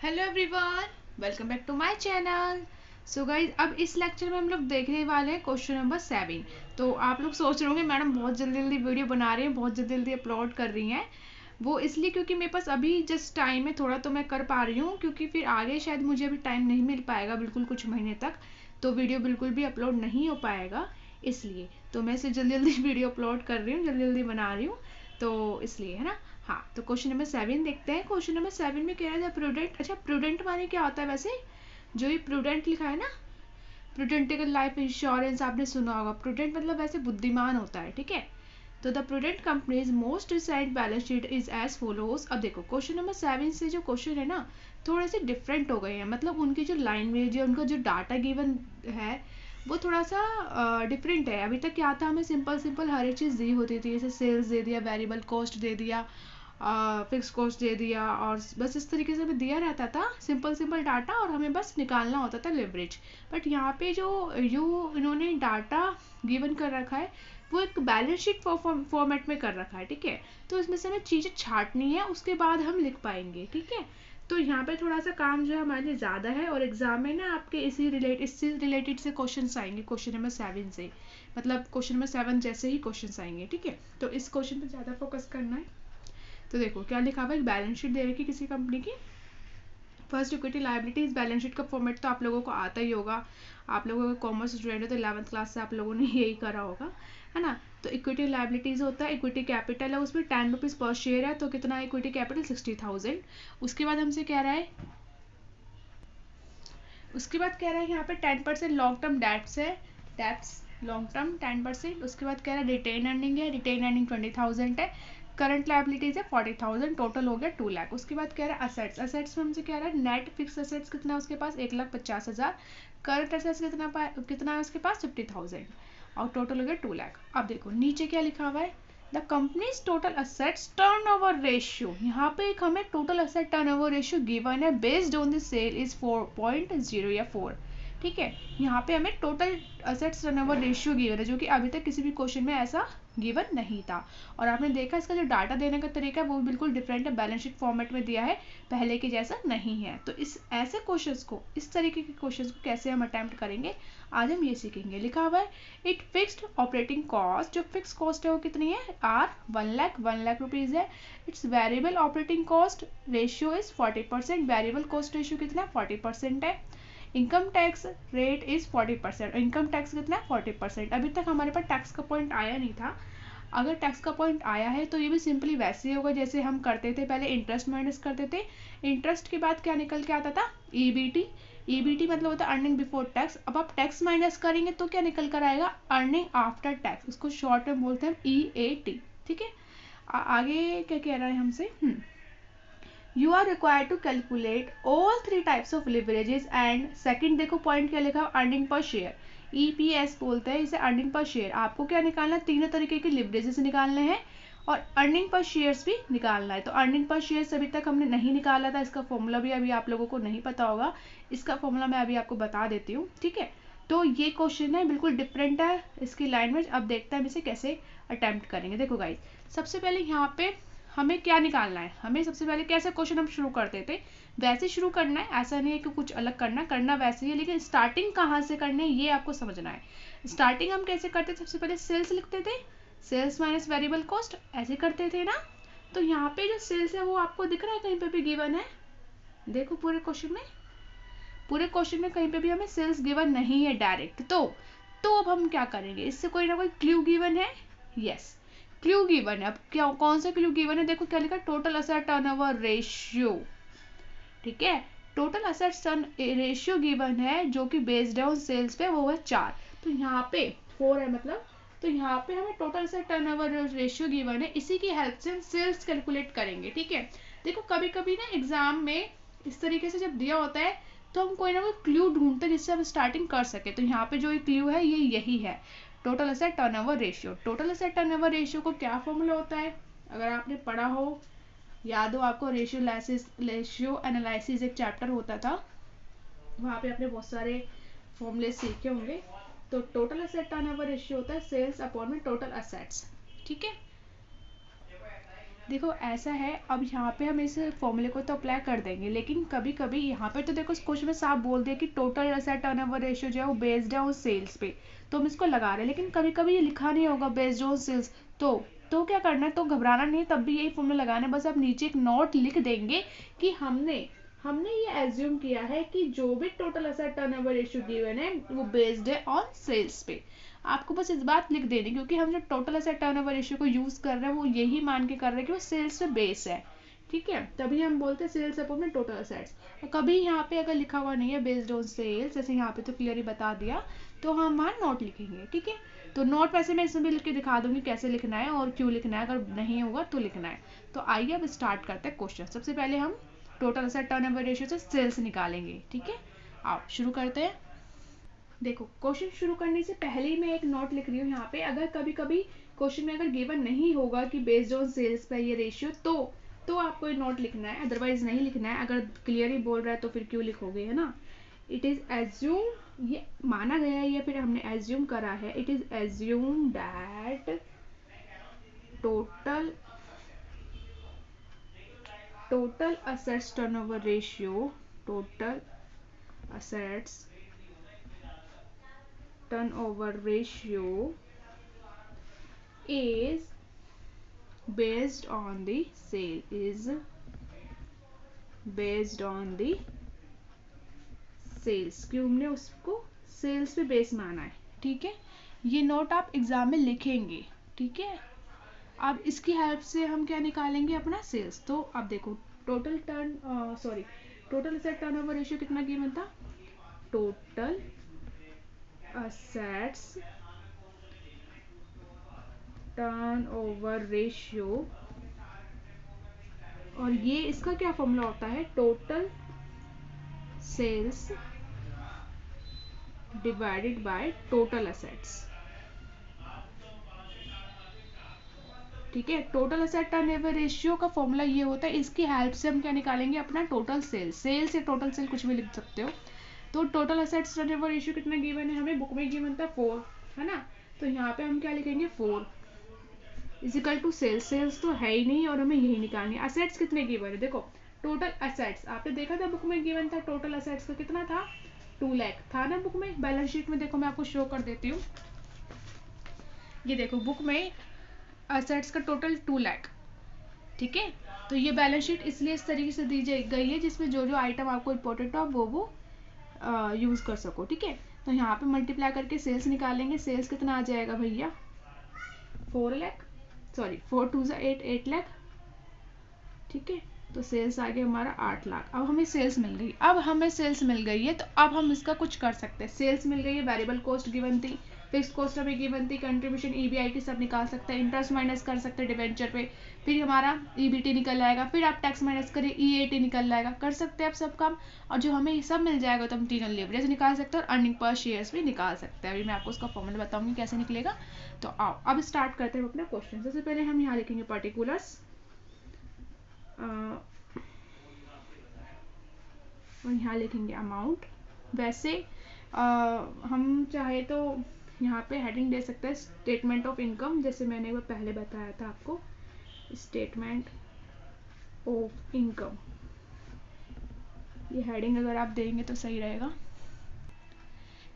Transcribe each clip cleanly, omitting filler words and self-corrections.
Hello everyone, welcome back to my channel. So guys, अब इस lecture में हम लोग देखने वाले हैं क्वेश्चन नंबर 7। तो आप लोग सोच रहे होंगे मैडम बहुत जल्दी जल्दी वीडियो बना रही हैं, बहुत जल्दी जल्दी अपलोड कर रही हैं। वो इसलिए क्योंकि मेरे पास अभी जस्ट टाइम है, थोड़ा तो मैं कर पा रही हूँ, क्योंकि फिर आगे शायद मुझे अभी टाइम नहीं मिल पाएगा बिल्कुल कुछ महीने तक, तो वीडियो बिल्कुल भी अपलोड नहीं हो पाएगा। इसलिए तो मैं इसे जल्दी जल्दी वीडियो अपलोड कर रही हूँ, जल्दी जल्दी बना रही हूँ, तो इसलिए है ना। हाँ, तो क्वेश्चन नंबर 7 देखते हैं। क्वेश्चन नंबर 7 में कह रहा था प्रूडेंट। अच्छा, प्रूडेंट माने क्या होता है वैसे? जो ये प्रूडेंट लिखा है ना, प्रूडेंटिकल लाइफ इंश्योरेंस, आपने सुना होगा। प्रूडेंट मतलब वैसे बुद्धिमान होता है, ठीक है। तो the prudent companies most recent balance sheet is as follows. अब देखो क्वेश्चन नंबर 7 से जो क्वेश्चन है ना, थोड़े से डिफरेंट हो गए हैं। मतलब उनकी जो लैंग्वेज है, उनका जो डाटा गिवन है, वो थोड़ा सा डिफरेंट है। अभी तक क्या था, हमें सिंपल सिंपल हर एक चीज़ दी होती थी, जैसे सेल्स दे दिया, वेरिएबल कॉस्ट दे दिया, फिक्स कॉस्ट दे दिया, और बस इस तरीके से हमें दिया रहता था सिंपल सिंपल डाटा, और हमें बस निकालना होता था लेवरेज। बट यहाँ पे जो इन्होंने डाटा गिवन कर रखा है, वो एक बैलेंस शीट फॉर्मेट में कर रखा है, ठीक है। तो इसमें से हमें चीज़ें छांटनी है, उसके बाद हम लिख पाएंगे, ठीक है। तो यहाँ पे थोड़ा सा काम जो है हमारे लिए ज़्यादा है, और एग्जाम में ना आपके इससे रिलेटेड से क्वेश्चन आएंगे क्वेश्चन नंबर 7 से। मतलब क्वेश्चन नंबर 7 जैसे ही क्वेश्चन आएंगे, ठीक है। तो इस क्वेश्चन पे ज़्यादा फोकस करना है। तो देखो क्या लिखा हुआ है, एक बैलेंस शीट दे रखी किसी कंपनी की। First equity liabilities balance sheet का फॉर्मेट तो आप लोगों को आता ही होगा। आप लोगों को कॉमर्स स्टूडेंट है तो 11th क्लास से आप लोगों ने यही करा होगा, है ना। तो इक्विटी लाइबिलिटीज होता है, इक्विटी कैपिटल है उसमें 10 रुपीज़ पर शेयर है, तो कितना है इक्विटी कैपिटल 60,000। उसके बाद हमसे कह रहा है, यहाँ पे 10% लॉन्ग टर्म डेट्स है, डेट्स लॉन्ग टर्म 10%। उसके बाद कह रहा है रिटेन अर्निंग है, रिटेन अर्निंग 20,000 है। करंट लाइबिलिटीज है 40,000, टोटल हो गया 2 लाख। उसके बाद कह रहा है असेट्स, असेट्स में हमसे कह रहा है नेट फिक्स असेट्स कितना है उसके पास, 1,50,000। करंट असेट्स कितना है उसके पास, 50,000, और टोटल हो गया 2 लाख। अब देखो नीचे क्या लिखा हुआ है, the company's total assets turnover ratio. यहाँ पे एक हमें total asset turnover ratio given है, based on the sale is 4.0 या 4, ठीक है। यहाँ पे हमें total assets turnover ratio given है, जो कि अभी तक किसी भी क्वेश्चन में ऐसा गिवन नहीं था। और आपने देखा इसका जो डाटा देने का तरीका है वो बिल्कुल डिफरेंट है, बैलेंस शीट फॉर्मेट में दिया है, पहले के जैसा नहीं है। तो इस ऐसे क्वेश्चंस को, इस तरीके के क्वेश्चंस को कैसे हम अटेम्प्ट करेंगे, आज हम ये सीखेंगे। लिखा हुआ है इट फिक्स्ड ऑपरेटिंग कॉस्ट, जो फिक्स कॉस्ट है वो कितनी है, आर 1 लाख रुपीज़ है। It's variable operating cost ratio is 40%, variable cost ratio कितना है, 40% है। Income tax rate is 40%, income tax कितना है, 40%। अभी तक हमारे पास टैक्स का पॉइंट आया नहीं था। अगर टैक्स का पॉइंट आया है तो ये भी सिंपली वैसे ही होगा जैसे हम करते थे पहले, इंटरेस्ट माइनस करते थे। इंटरेस्ट के बाद क्या निकल के आता था, ईबीटी। ईबीटी मतलब होता है अर्निंग बिफोर टैक्स। अब आप टैक्स माइनस करेंगे तो क्या निकल कर आएगा, अर्निंग आफ्टर टैक्स, उसको शॉर्ट में बोलते हैं EAT, ठीक है। आगे क्या कह रहा है हमसे, you are required to calculate all 3 types of leverages and second, देखो पॉइंट क्या लिखा है, अर्निंग पर शेयर, EPS बोलते हैं इसे, अर्निंग पर शेयर। आपको क्या निकालना है, तीनों तरीके के लिवरेजेस निकालने हैं और अर्निंग पर शेयर्स भी निकालना है। तो अर्निंग पर शेयर्स अभी तक हमने नहीं निकाला था, इसका फॉर्मूला भी अभी आप लोगों को नहीं पता होगा, इसका फॉर्मूला मैं अभी आपको बता देती हूँ, ठीक है। तो ये क्वेश्चन है, बिल्कुल डिफरेंट है इसकी लैंग्वेज। अब देखते हैं हम इसे कैसे अटेम्प्ट करेंगे। देखो गाइज, सबसे पहले यहाँ पे हमें क्या निकालना है, हमें सबसे पहले कैसे क्वेश्चन हम शुरू करते थे वैसे शुरू करना है, ऐसा नहीं है कि कुछ अलग करना वैसे ही है, लेकिन स्टार्टिंग कहाँ से करनी है ये आपको समझना है। स्टार्टिंग हम कैसे करते थे, सबसे पहले सेल्स लिखते थे, सेल्स माइनस वेरिएबल कॉस्ट, ऐसे करते थे ना। तो यहाँ पे जो सेल्स है वो आपको दिख रहा है कहीं पे भी गिवन है, देखो पूरे क्वेश्चन में कहीं पे भी हमें सेल्स गिवन नहीं है डायरेक्ट। तो अब हम क्या करेंगे, इससे कोई ना कोई क्लू गिवन है, यस क्लू गिवन है। अब क्या, कौन सा क्लू गिवन है, देखो क्या लिखा, टोटल असेट टर्नओवर रेशियो, ठीक है। Total assets turn ratio given है जो कि बेस्ड है ऑन सेल्स पे, वो है 4, तो यहाँ पे 4 है मतलब। तो यहाँ पे हमें total asset turnover ratio given है, इसी की हेल्प से हम सेल्स कैलकुलेट करेंगे, ठीक है। देखो कभी कभी ना एग्जाम में इस तरीके से जब दिया होता है तो हम कोई ना कोई क्लू ढूंढते हैं जिससे हम स्टार्टिंग कर सके। तो यहाँ पे जो एक क्लू है ये यही है, total asset turnover ratio. Total asset turnover ratio को क्या फॉर्मूला होता है, अगर आपने पढ़ा हो, याद हो आपको, रेशियो एनालिसिस एक चैप्टर होता था, वहाँ पे आपने बहुत सारे फॉर्मूले सीखे होंगे। तो टोटल असेट टर्नओवर रेशियो होता है सेल्स अपॉन में टोटल असेट्स, ठीक है। देखो ऐसा है, अब यहाँ पे हम इस फॉर्मूले को तो अप्लाई कर देंगे, लेकिन कभी कभी यहाँ पे तो देखो इस क्वेश्चन में साफ बोल दिया कि टोटल एसेट टर्नओवर रेशियो जो है वो बेस्ड है ऑन सेल्स पे, तो हम इसको लगा रहे हैं, लेकिन कभी कभी ये लिखा नहीं होगा बेस्ड ऑन सेल्स, तो क्या करना है, तो घबराना नहीं, तब भी यही फॉर्मूला लगाना है, बस आप नीचे एक नोट लिख देंगे कि हमने हमने ये एज्यूम किया है कि जो भी total asset turnover ratio given है वो बेस्ड है ऑन सेल्स पे। आपको बस इस बात लिख देनी, क्योंकि हम जो टोटल एसेट टर्नओवर रेशियो को यूज कर रहे हैं वो यही मान के कर रहे हैं कि वो सेल्स पे बेस है, ठीक है, तभी हम बोलते हैं सेल्स अपॉन में टोटल एसेट्स। और कभी यहाँ पे अगर लिखा हुआ नहीं है बेस्ड ऑन सेल्स, जैसे यहाँ पे तो क्लियरली बता दिया, तो हम वहाँ नोट लिखेंगे, ठीक है। तो नोट वैसे मैं इसमें भी लिख के दिखा दूंगी कैसे लिखना है और क्यों लिखना है, अगर नहीं होगा तो लिखना है। तो आइए अब स्टार्ट करते हैं क्वेश्चन। सबसे पहले हम टोटल एसेट टर्नओवर रेशियो से सेल्स निकालेंगे, ठीक है। आओ शुरू करते हैं। देखो क्वेश्चन शुरू करने से पहले ही मैं एक नोट लिख रही हूँ यहाँ पे, अगर कभी कभी क्वेश्चन में अगर गिवन नहीं होगा कि बेस्ड ऑन सेल्स पे ये रेशियो, तो आपको ये नोट लिखना है, अदरवाइज नहीं लिखना है। अगर क्लियरली बोल रहा है तो फिर क्यों लिखोगे, है ना। इट इज एज्यूम, ये माना गया है या फिर हमने एज्यूम करा है, it is assume that total assets turnover ratio, total assets turnover ratio is based on the sale, is based on the sales, क्यों हमने उसको सेल्स पे बेस माना है, ठीक है। ये नोट आप एग्जाम में लिखेंगे, ठीक है। अब इसकी हेल्प से हम क्या निकालेंगे, अपना सेल्स। तो अब देखो टोटल एसेट टर्नओवर रेशियो कितना गिवन था, टोटल असेट्स टर्नओवर रेशियो, और ये इसका क्या फॉर्मूला होता है, total sales divided by total assets, ठीक है। टोटल एसेट टर्नओवर रेशियो का फॉर्मूला ये होता है, इसकी हेल्प से हम क्या निकालेंगे, अपना टोटल सेल्स, सेल्स या टोटल सेल कुछ भी लिख सकते हो। तो टोटल एसेट्स टर्नओवर रेशियो कितना गिवन है, हमें बुक में गिवन था 4, है ना। तो यहाँ पे हम क्या लिखेंगे, 4 इजिकल टू सेल्स, सेल्स तो है ही नहीं और हमें यही निकालनी है। असेट्स कितने गिवन है, देखो टोटल असेट्स आपने देखा था बुक में गिवन था, टोटल असेट्स का कितना था, 2 लाख था ना बुक में। बैलेंस शीट में देखो मैं आपको शो कर देती हूँ, ये देखो बुक में असेट्स का टोटल 2 लाख, ठीक है। तो ये बैलेंस शीट इसलिए इस तरीके से दी गई है जिसमें जो जो आइटम आपको इम्पोर्टेंट हो वो यूज कर सको, ठीक है। तो यहाँ पे मल्टीप्लाई करके सेल्स निकालेंगे, सेल्स कितना आ जाएगा भैया, 4 लाख, सॉरी 4 2 8 लाख, ठीक है। तो सेल्स आ गया हमारा 8 लाख। अब हमें सेल्स मिल गई, अब हमें सेल्स मिल गई है तो अब हम इसका कुछ कर सकते हैं। सेल्स मिल गई है, वेरिएबल कॉस्ट गिवन थी, फिक्स कॉस्ट हमें गिवन थी, कंट्रीब्यूशन ईबीआईटी सब निकाल सकते हैं, इंटरेस्ट माइनस कर सकते हैं डिवेंचर पे, फिर हमारा ईबीटी निकल आएगा, फिर आप टैक्स माइनस करें ईएटी निकल आएगा, कर सकते हैं आप सब काम। और जो हमें सब मिल जाएगा तो हम तीनों लेवरेज निकाल सकते हैं और अर्निंग पर शेयर्स भी निकाल सकते हैं। अभी मैं आपको उसका फॉर्मूला बताऊंगी कैसे निकलेगा। तो आओ अब स्टार्ट करते हैं अपना क्वेश्चन। सबसे पहले हम यहाँ लिखेंगे पर्टिकुलर्स, और यहाँ लिखेंगे अमाउंट। वैसे हम चाहे तो यहाँ पे हेडिंग दे सकते हैं स्टेटमेंट ऑफ इनकम, जैसे मैंने वो पहले बताया था आपको, स्टेटमेंट ऑफ इनकम, ये हेडिंग अगर आप देंगे तो सही रहेगा।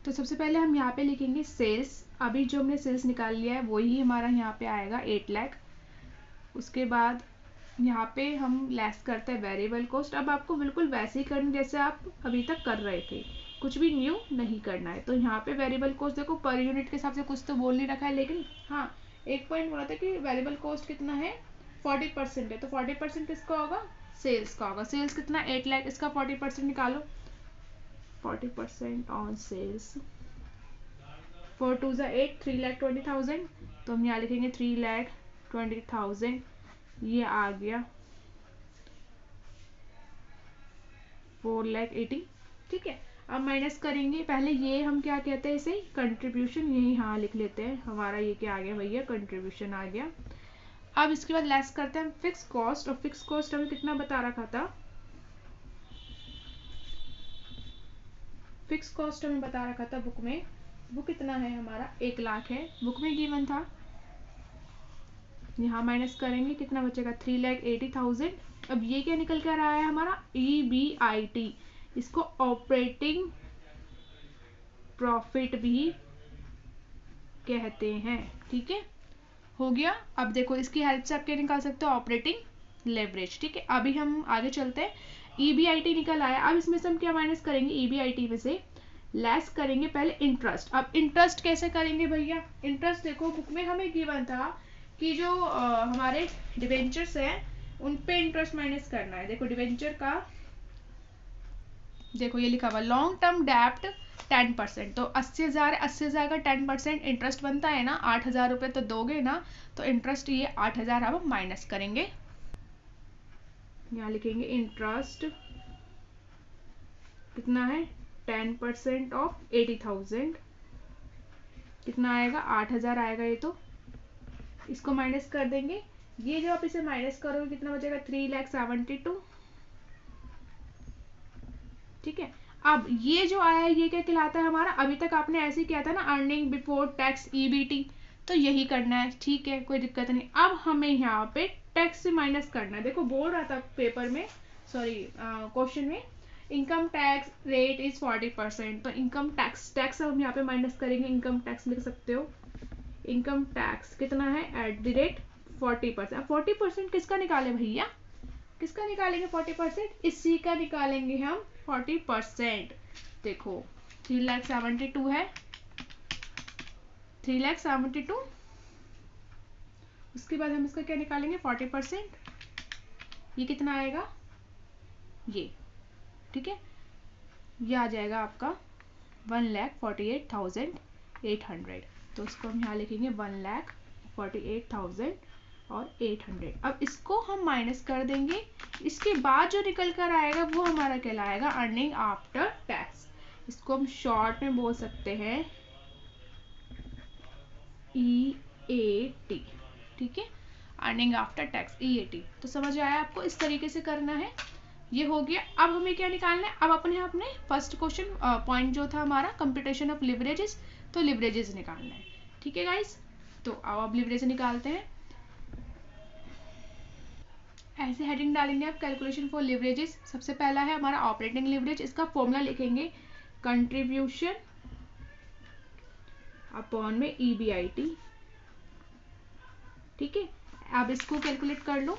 तो सबसे पहले हम यहाँ पे लिखेंगे सेल्स, अभी जो हमने सेल्स निकाल लिया है वही हमारा यहाँ पे आएगा 8 लाख। उसके बाद यहाँ पे हम लेस करते हैं वेरिएबल कॉस्ट। अब आपको बिल्कुल वैसे ही करना जैसे आप अभी तक कर रहे थे, कुछ भी न्यू नहीं करना है। तो यहाँ पे वेरिएबल कॉस्ट देखो पर यूनिट के हिसाब से कुछ तो बोल नहीं रखा है, लेकिन हाँ एक पॉइंट बोला था कि वेरिएबल कॉस्ट कितना है, 40% है। तो 40% किसका होगा, सेल्स का होगा। सेल्स कितना 8 लाख, इसका 40% निकालो, 40% ऑन सेल्स, 4 2 8, 3,20,000। तो हम यहाँ लिखेंगे 3,20,000, ये आ गया 4,80,000, ठीक है। अब माइनस करेंगे, पहले ये हम क्या कहते हैं इसे, कंट्रीब्यूशन, यही हाँ लिख लेते हैं, हमारा ये क्या आ गया भैया, कंट्रीब्यूशन आ गया। अब इसके बाद लेस करते हैं फिक्स कॉस्ट, और फिक्स कॉस्ट हमें कितना बता रखा था, फिक्स कॉस्ट हमें बता रखा था बुक में, वो कितना है हमारा 1 लाख है, बुक में गिवन था। यहाँ माइनस करेंगे, कितना बचेगा 3,80,000। अब ये क्या निकल कर आया है हमारा EBIT, इसको ऑपरेटिंग प्रॉफिट भी कहते हैं। ठीक है, हो गया। अब देखो इसकी हेल्प से आप क्या निकाल सकते हो, ऑपरेटिंग लेवरेज। ठीक है, अभी हम आगे चलते हैं। EBIT निकल आया, अब इसमें से हम क्या माइनस करेंगे, EBIT में से लेस करेंगे पहले इंटरेस्ट। अब इंटरेस्ट कैसे करेंगे भैया, इंटरेस्ट देखो बुक में हमें गिवन था कि जो हमारे डिवेंचर्स हैं उन पे इंटरेस्ट माइनस करना है। देखो डिवेंचर का, देखो ये लिखा हुआ लॉन्ग टर्म डेप्ट 10%, तो 80,000 80,000 का 10% इंटरेस्ट बनता है ना, 8,000 रुपये तो दोगे ना, तो इंटरेस्ट ये 8,000 अब माइनस करेंगे। यहाँ लिखेंगे इंटरेस्ट कितना है, 10% ऑफ 80,000 कितना आएगा, 8,000 आएगा ये, तो इसको माइनस कर देंगे। ये जब आप इसे माइनस करोगे कितना बचेगा, 3,72,000। ठीक है, अब ये जो आया है ये क्या कहलाता है हमारा, अभी तक आपने ऐसे किया था ना, अर्निंग बिफोर टैक्स EBT, तो यही करना है। ठीक है, कोई दिक्कत नहीं। अब हमें यहाँ पे टैक्स से माइनस करना है। देखो बोल रहा था पेपर में, सॉरी क्वेश्चन में, इनकम टैक्स रेट इज 40%, तो इनकम टैक्स हम यहाँ पे माइनस करेंगे। इनकम टैक्स लिख सकते हो, इनकम टैक्स कितना है @40%। अब 40% किसका निकाले भैया, किसका निकालेंगे 40%, इसी का निकालेंगे हम 40%। देखो 3,72,000 है, 3,72,000, उसके बाद हम इसका क्या निकालेंगे 40%, ये कितना आएगा ये। ठीक है, ये आ जाएगा आपका 1,48,800, तो इसको हम यहाँ लिखेंगे 1,48,800। अब इसको हम माइनस कर देंगे, इसके बाद जो निकल कर आएगा वो हमारा कहलाएगा अर्निंग आफ्टर टैक्स। इसको हम शॉर्ट में बोल सकते हैं EAT। ठीक है, अर्निंग आफ्टर टैक्स EAT। तो समझ आया आपको, इस तरीके से करना है। ये हो गया। अब हमें क्या निकालना है, अब अपने अपने फर्स्ट क्वेश्चन पॉइंट जो था हमारा कंप्यूटेशन ऑफ लिवरेजेस, तो लिवरेजेस निकालना है। ठीक है गाइस, तो अब लिवरेज निकालते हैं। ऐसे हेडिंग डालेंगे आप, कैलकुलेशन फॉर लिवरेजेस। सबसे पहला है हमारा ऑपरेटिंग लिवरेज, इसका फॉर्मूला लिखेंगे कंट्रीब्यूशन अपॉन में EBIT। ठीक है, अब इसको कैलकुलेट कर लो।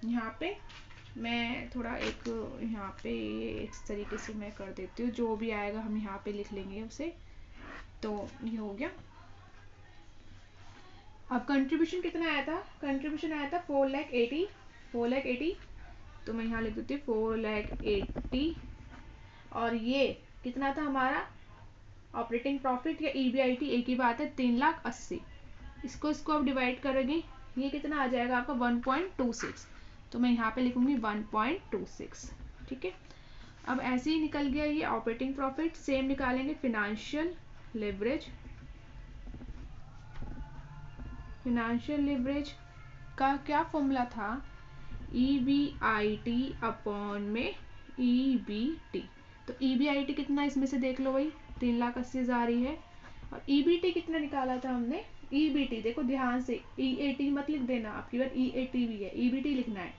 यहाँ पे मैं थोड़ा एक यहाँ पे इस तरीके से मैं कर देती हूँ, जो भी आएगा हम यहाँ पे लिख लेंगे उसे। तो ये हो गया। अब कंट्रीब्यूशन कितना आया था, कंट्रीब्यूशन आया था 4,80,000, तो मैं यहाँ लिख देती हूँ 4,80,000। और ये कितना था हमारा ऑपरेटिंग प्रॉफिट या EBIT, एक ही बात है, 3,80,000। इसको अब डिवाइड करेंगे, ये कितना आ जाएगा आपका 1.26, तो मैं यहाँ पे लिखूंगी 1.26। ठीक है, अब ऐसे ही निकल गया ये ऑपरेटिंग प्रॉफिट। सेम निकालेंगे फिनेंशियल लिवरेज। फिनेंशियल लिवरेज का क्या फॉर्मूला था, EBIT अपॉन में EBT। तो EBIT कितना इसमें से देख लो भाई, 3,80,000 ही है। और EBT कितना निकाला था हमने, EBT देखो ध्यान से, EAT मत लिख देना, आपकी बार EAT भी है, EBT लिखना है।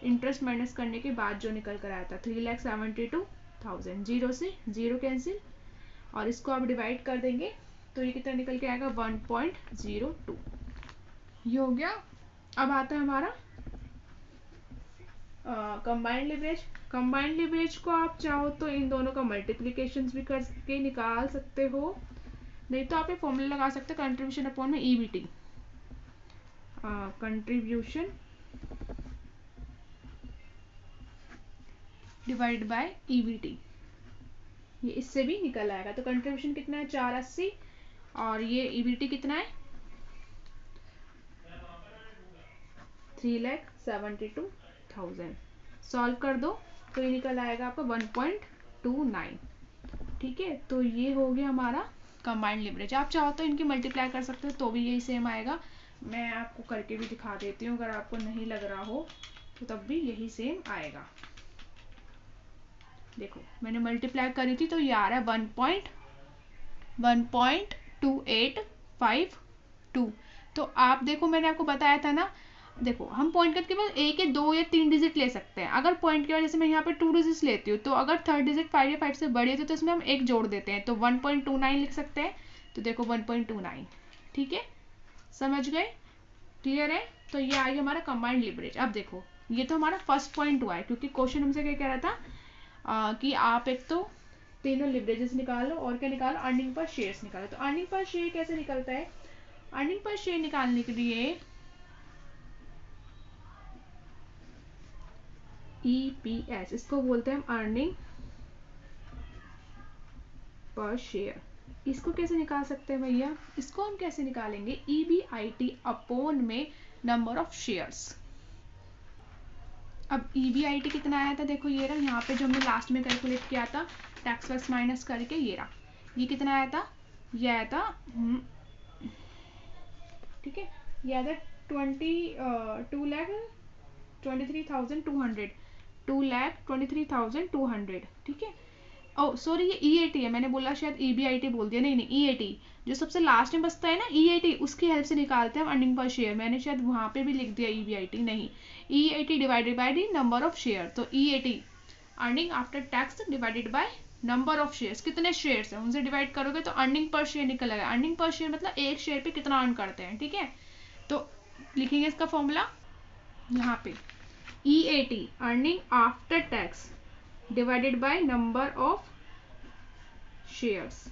इंटरेस्ट माइनस करने के बाद जो निकल कर आया था 3,72,000, जीरो से जीरो कैंसिल, और इसको आप डिवाइड कर देंगे तो ये कितना निकल के आएगा 1.02। ये हो गया। अब आता है हमारा कंबाइंड लिवरेज। कंबाइंड लिवरेज को आप चाहो तो इन दोनों का मल्टीप्लिकेशन भी करके निकाल सकते हो, नहीं तो आप ये फॉर्मूला लगा सकते हो कंट्रीब्यूशन अपॉन में EBT। Contribution divide by EBT, ये इससे भी निकल आएगा। तो कंट्रीब्यूशन कितना है 480, और ये EBT कितना है 3,72,000। सॉल्व कर दो तो ये निकल आएगा आपका 1.29। ठीक है, तो ये हो गया हमारा कंबाइंड लिवरेज। आप चाहो तो इनकी मल्टीप्लाई कर सकते हो तो भी यही सेम आएगा। मैं आपको करके भी दिखा देती हूँ, अगर आपको नहीं लग रहा हो तो तब भी यही सेम आएगा। देखो मैंने मल्टीप्लाई करी थी तो ये आ रहा है 1.2852। तो आप देखो, मैंने आपको बताया था ना, देखो हम पॉइंट के केवल एक या दो या तीन डिजिट ले सकते हैं। अगर पॉइंट के बाद जैसे मैं यहाँ पे 2 डिजिट लेती हूँ, तो अगर थर्ड डिजिट 5 या 5 से बड़ी है तो इसमें हम एक जोड़ देते हैं, तो 1.29 लिख सकते हैं। तो देखो 1.29, ठीक है, समझ गए, क्लियर है। तो ये आ गया हमारा कंबाइंड लिवरेज। अब देखो ये तो हमारा फर्स्ट पॉइंट हुआ है, क्योंकि क्वेश्चन हमसे क्या कह रहा था कि आप एक तो तीनों लिवरेजेस निकालो और क्या निकालो, अर्निंग पर शेयर्स निकालो। तो अर्निंग पर शेयर कैसे निकलता है, अर्निंग पर शेयर निकालने के लिए EPS, इसको बोलते हैं हम अर्निंग पर शेयर। इसको कैसे निकाल सकते हैं भैया, इसको हम कैसे निकालेंगे, EBIT अपॉन में नंबर ऑफ शेयर्स। अब EBIT कितना आया था, देखो ये रहा, यहाँ पे जो हमने लास्ट में कैलकुलेट किया था टैक्स वैक्स माइनस करके, ये रहा, ये कितना आया था, ये आया था, ठीक है, ये आया था 2,23,200, ठीक है। ओ सॉरी, ये EAT है, मैंने बोला शायद EBIT बोल दिया, नहीं नहीं, EAT जो सबसे लास्ट में बचता है ना, EAT उसकी हेल्प से निकालते हैं हम अर्निंग पर शेयर। मैंने शायद वहां पे भी लिख दिया EBIT, नहीं, EAT divided by the number of share. तो EAT earning after tax divided by number of shares, कितने शेयर्स हैं उनसे डिवाइड करोगे तो अर्निंग पर शेयर निकलेगा। अर्निंग पर शेयर मतलब एक शेयर पे कितना अर्न करते हैं, ठीक है। तो लिखेंगे इसका फॉर्मूला यहाँ पे, EAT earning after tax divided by number of shares,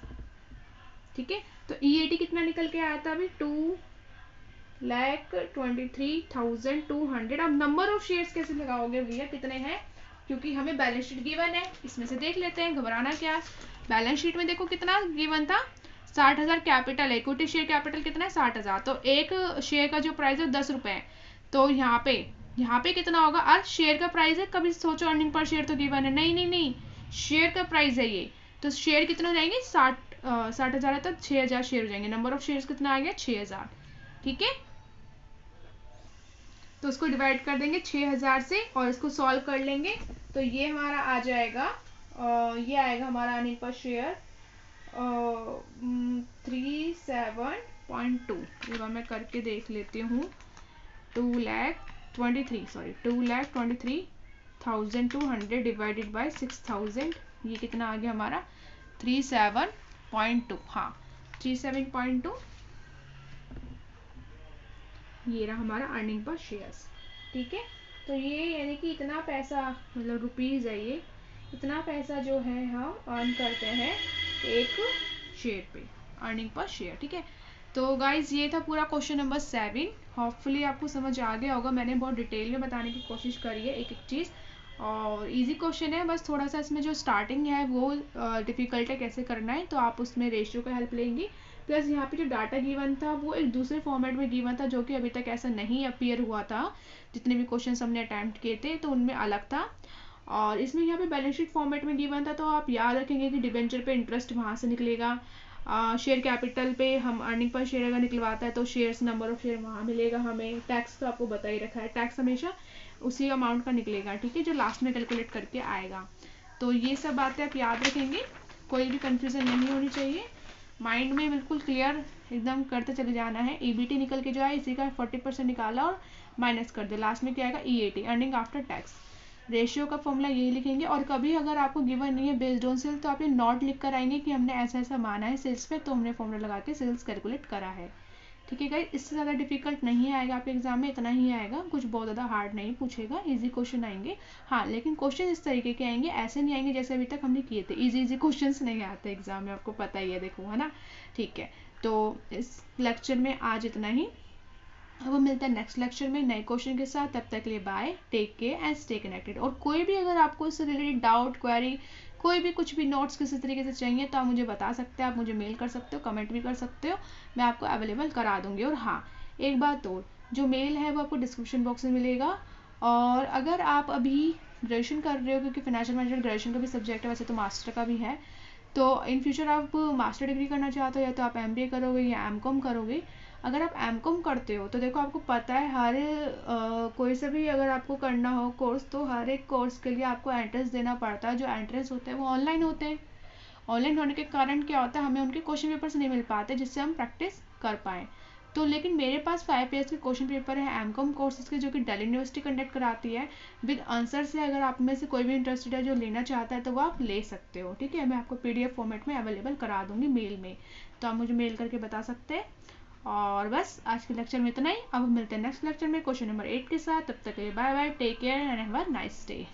ठीक है। तो EAT कितना निकल के आया था अभी, 2,23,200। अब नंबर ऑफ शेयर्स कैसे लगाओगे भैया, कितने हैं, क्योंकि हमें बैलेंस शीट गिवन है, इसमें से देख लेते हैं, घबराना क्या। बैलेंस शीट में देखो कितना गिवन था, 60,000 कैपिटल, इक्विटी शेयर कैपिटल कितना है 60,000, तो एक शेयर का जो प्राइस है 10 रुपए है। तो यहाँ पे कितना होगा, आज शेयर का प्राइस है, कभी सोचो अर्निंग पर शेयर तो गिवन है, नहीं नहीं नहीं, शेयर का प्राइस है ये। तो शेयर कितने हो जाएंगे, 60,000 है तो 6,000 शेयर हो जाएंगे। नंबर ऑफ शेयर्स कितना आ गया, 6,000, ठीक है। तो उसको डिवाइड कर देंगे 6,000 से और इसको सॉल्व कर लेंगे, तो ये हमारा आ जाएगा, ये आएगा हमारा अर्निंग पर शेयर 37.2। एक बार मैं करके देख लेती हूँ, 2,23,200 डिवाइडेड बाय 6,000, ये कितना आ गया हमारा 37.2, हाँ 37.2, ये रहा हमारा अर्निंग पर शेयर्स, ठीक है। तो ये यानी कि इतना पैसा, मतलब रुपीज़ है ये, इतना पैसा जो है हम अर्न करते हैं एक शेयर पे, अर्निंग पर शेयर, ठीक है। तो गाइज ये था पूरा क्वेश्चन नंबर 7। होपफुली आपको समझ आ गया होगा, मैंने बहुत डिटेल में बताने की कोशिश करी है एक एक चीज़, और इजी क्वेश्चन है, बस थोड़ा सा इसमें जो स्टार्टिंग है वो डिफ़िकल्ट है कैसे करना है, तो आप उसमें रेशियो का हेल्प लेंगी। प्लस यहाँ पे जो डाटा गिवन था वो एक दूसरे फॉर्मेट में गिवन था, जो कि अभी तक ऐसा नहीं अपीयर हुआ था, जितने भी क्वेश्चन हमने अटैम्प्ट किए थे तो उनमें अलग था। और इसमें यहाँ पे बैलेंस शीट फॉर्मेट में गिवन था, तो आप याद रखेंगे कि डिबेंचर पे इंटरेस्ट वहाँ से निकलेगा, शेयर कैपिटल पे हम अर्निंग पर शेयर अगर निकलवाता है तो शेयर्स नंबर ऑफ शेयर वहाँ मिलेगा हमें। टैक्स तो आपको बता ही रखा है, टैक्स हमेशा उसी अमाउंट का निकलेगा, ठीक है, जो लास्ट में कैलकुलेट करके आएगा। तो ये सब बातें आप याद रखेंगे, कोई भी कंफ्यूजन नहीं होनी चाहिए, माइंड में बिल्कुल क्लियर एकदम करते चले जाना है। EBT निकल के जो है इसी का 40% निकाला और माइनस कर दे, लास्ट में क्या आएगा EAT earning after tax. Ratio का फॉर्मूला यही लिखेंगे, और कभी अगर आपको गिवन नहीं है बेस्ड ऑन सेल्स तो आप ये नोट लिख कर आएंगे कि हमने ऐसा ऐसा माना है सेल्स पे, तो हमने फॉर्मूला लगा के सेल्स कैलकुलेट करा है, ठीक है गाइस। इससे ज़्यादा डिफिकल्ट नहीं आएगा आपके एग्जाम में, इतना ही आएगा, कुछ बहुत ज़्यादा हार्ड नहीं पूछेगा, इजी क्वेश्चन आएंगे। हाँ लेकिन क्वेश्चन इस तरीके के आएंगे, ऐसे नहीं आएंगे जैसे अभी तक हमने किए थे, इजी क्वेश्चन नहीं आते एग्जाम में, आपको पता ही है, देखो है ना, ठीक है। तो इस लेक्चर में आज इतना ही, अब हम मिलते हैं नेक्स्ट लेक्चर में नए क्वेश्चन के साथ, तब तक के लिए bye, take care and stay connected. और कोई भी अगर आपको इससे रिलेटेड डाउट, क्वेरी, कोई भी कुछ भी नोट्स किसी तरीके से चाहिए तो आप मुझे बता सकते हैं, आप मुझे मेल कर सकते हो, कमेंट भी कर सकते हो, मैं आपको अवेलेबल करा दूंगी। और हाँ एक बात और, जो मेल है वो आपको डिस्क्रिप्शन बॉक्स में मिलेगा, और अगर आप अभी ग्रेजुएशन कर रहे हो, क्योंकि फाइनेंशियल मैनेजमेंट ग्रेजुएशन का भी सब्जेक्ट है, वैसे तो मास्टर का भी है, तो इन फ्यूचर आप मास्टर डिग्री करना चाहते हो या तो आप MBA करोगे या M.Com करोगे। अगर आप M.Com करते हो तो देखो आपको पता है हर कोई से भी अगर आपको करना हो कोर्स, तो हर एक कोर्स के लिए आपको एंट्रेंस देना पड़ता है, जो एंट्रेंस होते हैं वो ऑनलाइन होते हैं। ऑनलाइन होने के कारण क्या होता है, हमें उनके क्वेश्चन पेपर्स नहीं मिल पाते जिससे हम प्रैक्टिस कर पाएँ। तो लेकिन मेरे पास 5 ईयर्स के क्वेश्चन पेपर है एमकॉम कोर्सेज के, जो कि दिल्ली यूनिवर्सिटी कंडक्ट कराती है विद आंसर से। अगर आप में से कोई भी इंटरेस्टेड है जो लेना चाहता है तो वो आप ले सकते हो, ठीक है। मैं आपको PDF फॉर्मेट में अवेलेबल करा दूंगी मेल में, तो आप मुझे मेल करके बता सकते हैं। और बस आज के लेक्चर में इतना ही। अब मिलते हैं नेक्स्ट लेक्चर में क्वेश्चन नंबर 8 के साथ। तब तक के लिए bye bye, take care and have a nice day.